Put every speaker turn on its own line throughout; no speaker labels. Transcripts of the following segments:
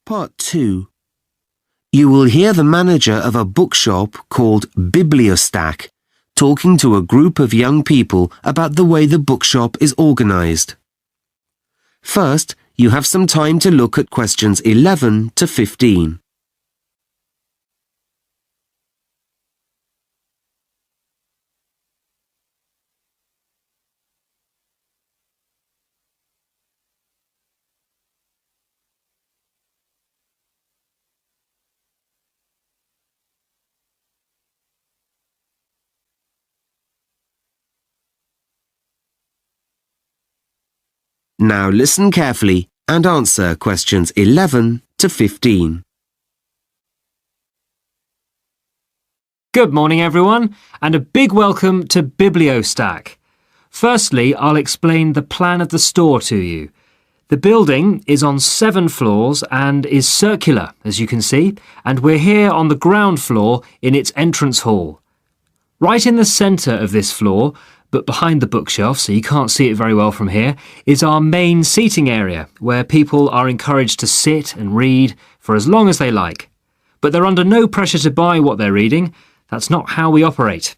Part 2. You will hear the manager of a bookshop called Bibliostack talking to a group of young people about the way the bookshop is organized. First, you have some time to look at questions 11 to 15. Now listen carefully and answer questions 11 to 15.
Good morning everyone, and a big welcome to Bibliostack. Firstly, I'll explain the plan of the store to you. The building is on 7 floors and is circular, as you can see, and we're here on the ground floor in its entrance hall. Right in the centre of this floor, but behind the bookshelf, so you can't see it very well from here, is our main seating area, where people are encouraged to sit and read for as long as they like. But they're under no pressure to buy what they're reading. That's not how we operate.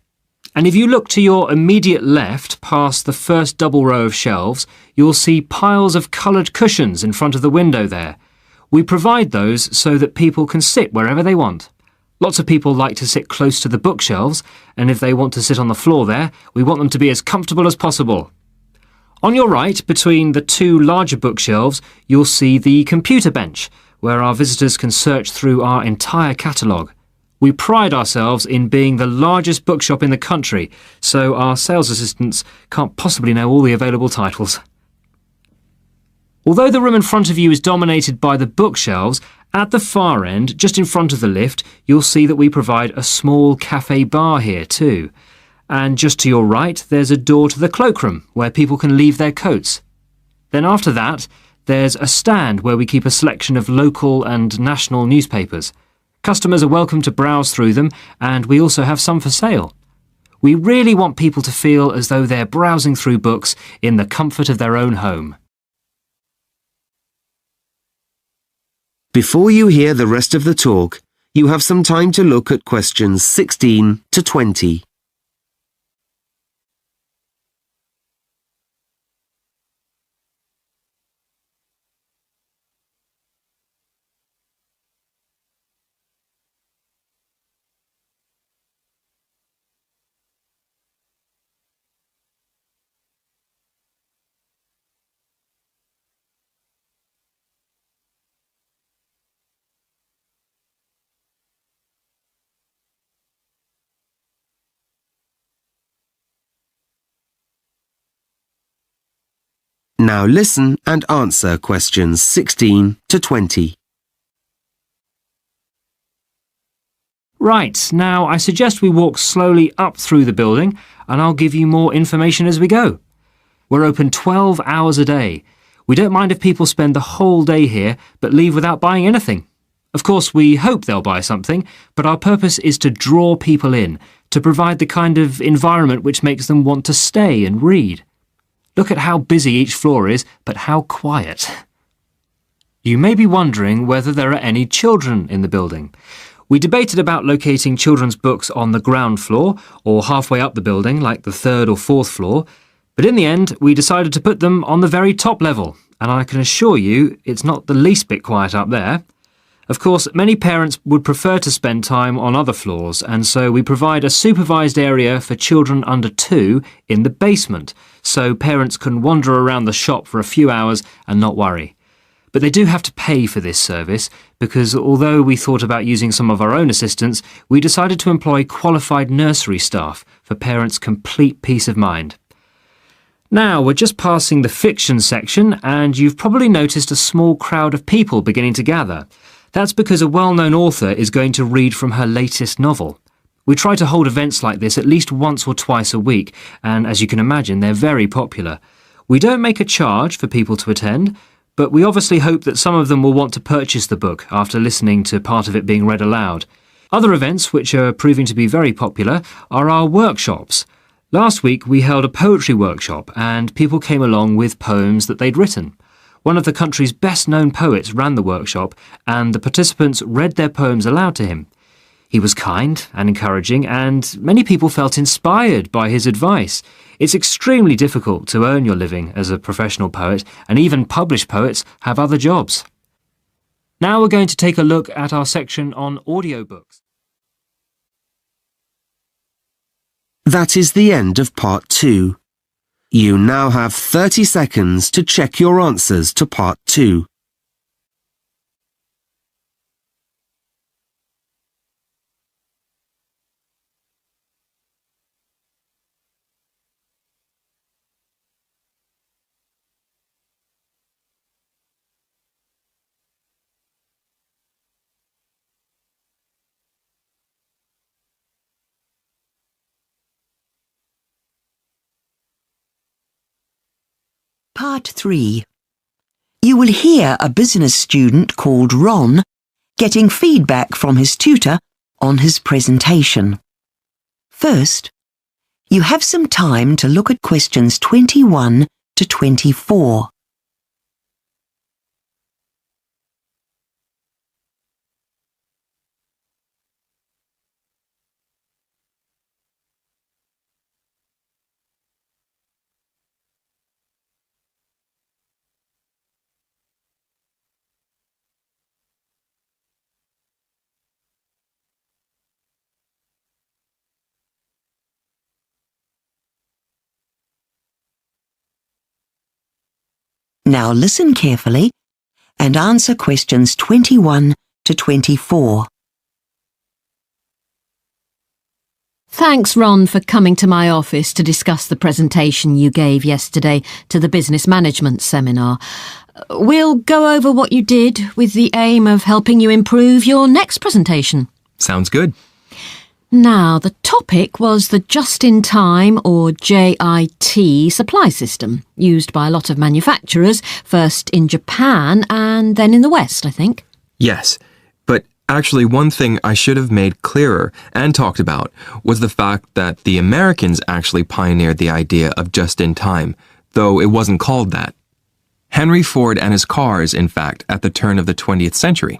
And if you look to your immediate left, past the first double row of shelves, you'll see piles of coloured cushions in front of the window there. We provide those so that people can sit wherever they want. Lots of people like to sit close to the bookshelves, and if they want to sit on the floor there, we want them to be as comfortable as possible. On your right, between the 2 larger bookshelves, you'll see the computer bench, where our visitors can search through our entire catalogue. We pride ourselves in being the largest bookshop in the country, so our sales assistants can't possibly know all the available titles. Although the room in front of you is dominated by the bookshelves, at the far end, just in front of the lift, you'll see that we provide a small cafe bar here too. And just to your right, there's a door to the cloakroom, where people can leave their coats. Then after that, there's a stand where we keep a selection of local and national newspapers. Customers are welcome to browse through them, and we also have some for sale. We really want people to feel as though they're browsing through books in the comfort of their own home.
Before you hear the rest of the talk, you have some time to look at questions 16 to 20. Now listen and answer questions 16 to 20.
Right, now I suggest we walk slowly up through the building, and I'll give you more information as we go. We're open 12 hours a day. We don't mind if people spend the whole day here, but leave without buying anything. Of course, we hope they'll buy something, but our purpose is to draw people in, to provide the kind of environment which makes them want to stay and read. Look at how busy each floor is, but how quiet. You may be wondering whether there are any children in the building. We debated about locating children's books on the ground floor or halfway up the building, like the 3rd or 4th floor, but in the end we decided to put them on the very top level, and I can assure you it's not the least bit quiet up there. Of course, many parents would prefer to spend time on other floors, and so we provide a supervised area for children under 2 in the basement, so parents can wander around the shop for a few hours and not worry. But they do have to pay for this service, because although we thought about using some of our own assistants, we decided to employ qualified nursery staff for parents' complete peace of mind. Now, we're just passing the fiction section, and you've probably noticed a small crowd of people beginning to gather. That's because a well-known author is going to read from her latest novel. We try to hold events like this at least once or twice a week, and as you can imagine, they're very popular. We don't make a charge for people to attend, but we obviously hope that some of them will want to purchase the book after listening to part of it being read aloud. Other events which are proving to be very popular are our workshops. Last week we held a poetry workshop, and people came along with poems that they'd written. One of the country's best-known poets ran the workshop, and the participants read their poems aloud to him. He was kind and encouraging, and many people felt inspired by his advice. It's extremely difficult to earn your living as a professional poet, and even published poets have other jobs. Now we're going to take a look at our section on audiobooks.
That is the end of part 2. You now have 30 seconds to check your answers to part 2.
Part 3. You will hear a business student called Ron getting feedback from his tutor on his presentation. First, you have some time to look at questions 21 to 24. Now listen carefully and answer questions 21 to 24.
Thanks, Ron, for coming to my office to discuss the presentation you gave yesterday to the business management seminar. We'll go over what you did with the aim of helping you improve your next presentation.
Sounds good.
Now, the topic was the just-in-time, or JIT, supply system, used by a lot of manufacturers, first in Japan and then in the West, I think.
Yes, but actually one thing I should have made clearer and talked about was the fact that the Americans actually pioneered the idea of just-in-time, though it wasn't called that. Henry Ford and his cars, in fact, at the turn of the 20th century.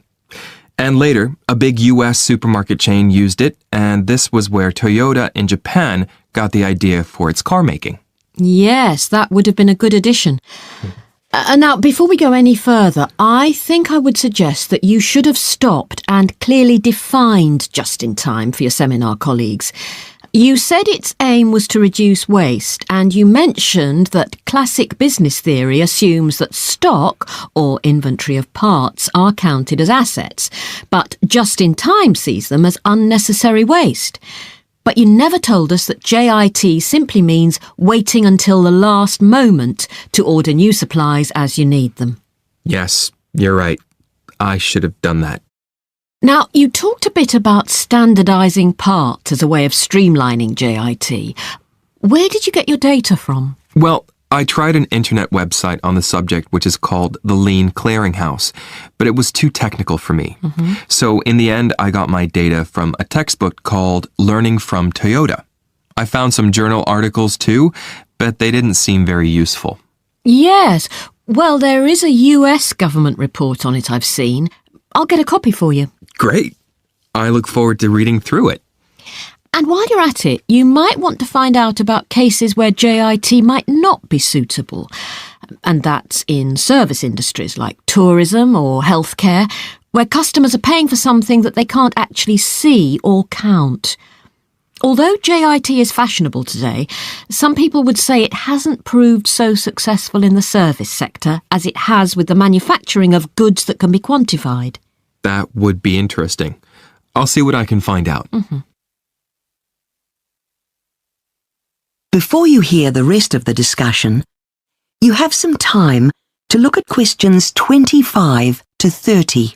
And later, a big U.S. supermarket chain used it, and this was where Toyota in Japan got the idea for its car making.
Yes, that would have been a good addition. Now, before we go any further, I think I would suggest that you should have stopped and clearly defined just-in-time for your seminar colleagues. You said its aim was to reduce waste, and you mentioned that classic business theory assumes that stock, or inventory of parts, are counted as assets, but just-in-time sees them as unnecessary waste. But you never told us that JIT simply means waiting until the last moment to order new supplies as you need them.
Yes, you're right. I should have done that.
Now, you talked a bit about standardising parts as a way of streamlining JIT. Where did you get your data from?
Well, I tried an internet website on the subject which is called the Lean Clearinghouse, but it was too technical for me. So in the end, I got my data from a textbook called Learning from Toyota. I found some journal articles too, but they didn't seem very useful.
Yes, well, there is a US government report on it I've seen. I'll get a copy for you.
Great. I look forward to reading through it.
And while you're at it, you might want to find out about cases where JIT might not be suitable. And that's in service industries like tourism or healthcare, where customers are paying for something that they can't actually see or count. Although JIT is fashionable today, some people would say it hasn't proved so successful in the service sector as it has with the manufacturing of goods that can be quantified.
That would be interesting. I'll see what I can find out.
Before you hear the rest of the discussion, you have some time to look at questions 25 to 30.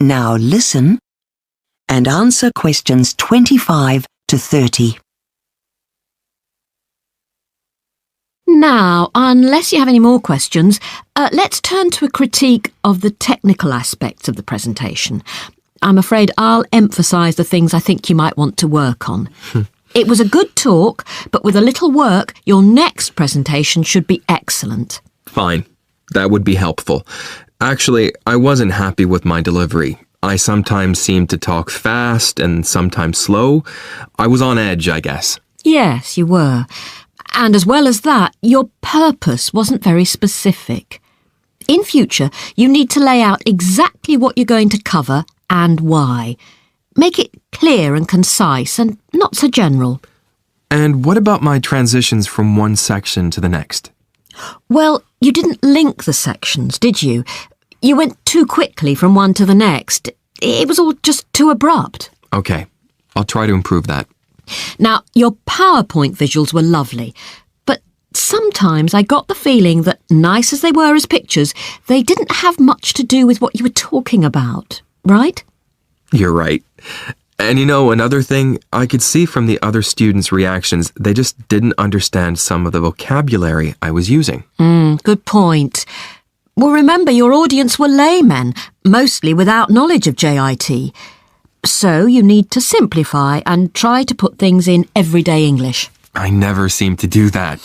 Now listen and answer questions 25 to 30.
Now, unless you have any more questions, let's turn to a critique of the technical aspects of the presentation. I'm afraid I'll emphasise the things I think you might want to work on. It was a good talk, but with a little work, your next presentation should be excellent.
Fine. That would be helpful. Actually, I wasn't happy with my delivery. I sometimes seemed to talk fast and sometimes slow. I was on edge, I guess.
Yes, you were. And as well as that, your purpose wasn't very specific. In future, you need to lay out exactly what you're going to cover and why. Make it clear and concise and not so general.
And what about my transitions from one section to the next?
Well, you didn't link the sections, did you? You went too quickly from one to the next. It was all just too abrupt.
Okay, I'll try to improve that.
Now, your PowerPoint visuals were lovely, but sometimes I got the feeling that, nice as they were as pictures, they didn't have much to do with what you were talking about, right?
You're right. And you know, another thing, I could see from the other students' reactions, they just didn't understand some of the vocabulary I was using.
Good point. Well, remember, your audience were laymen, mostly without knowledge of JIT. So you need to simplify and try to put things in everyday English.
I never seem to do that.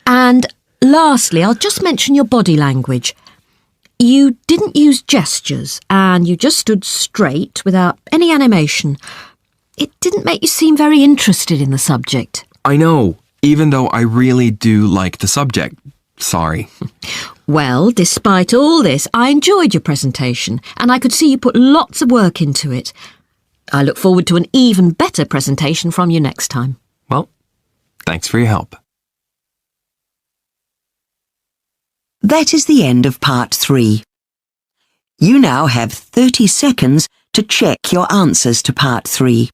And lastly, I'll just mention your body language. You didn't use gestures and you just stood straight without any animation. It didn't make you seem very interested in the subject.
I know, even though I really do like the subject. Sorry.
Well, despite all this, I enjoyed your presentation and I could see you put lots of work into it. I look forward to an even better presentation from you next time.
Well, thanks for your help.
That is the end of part 3. You now have 30 seconds to check your answers to part 3.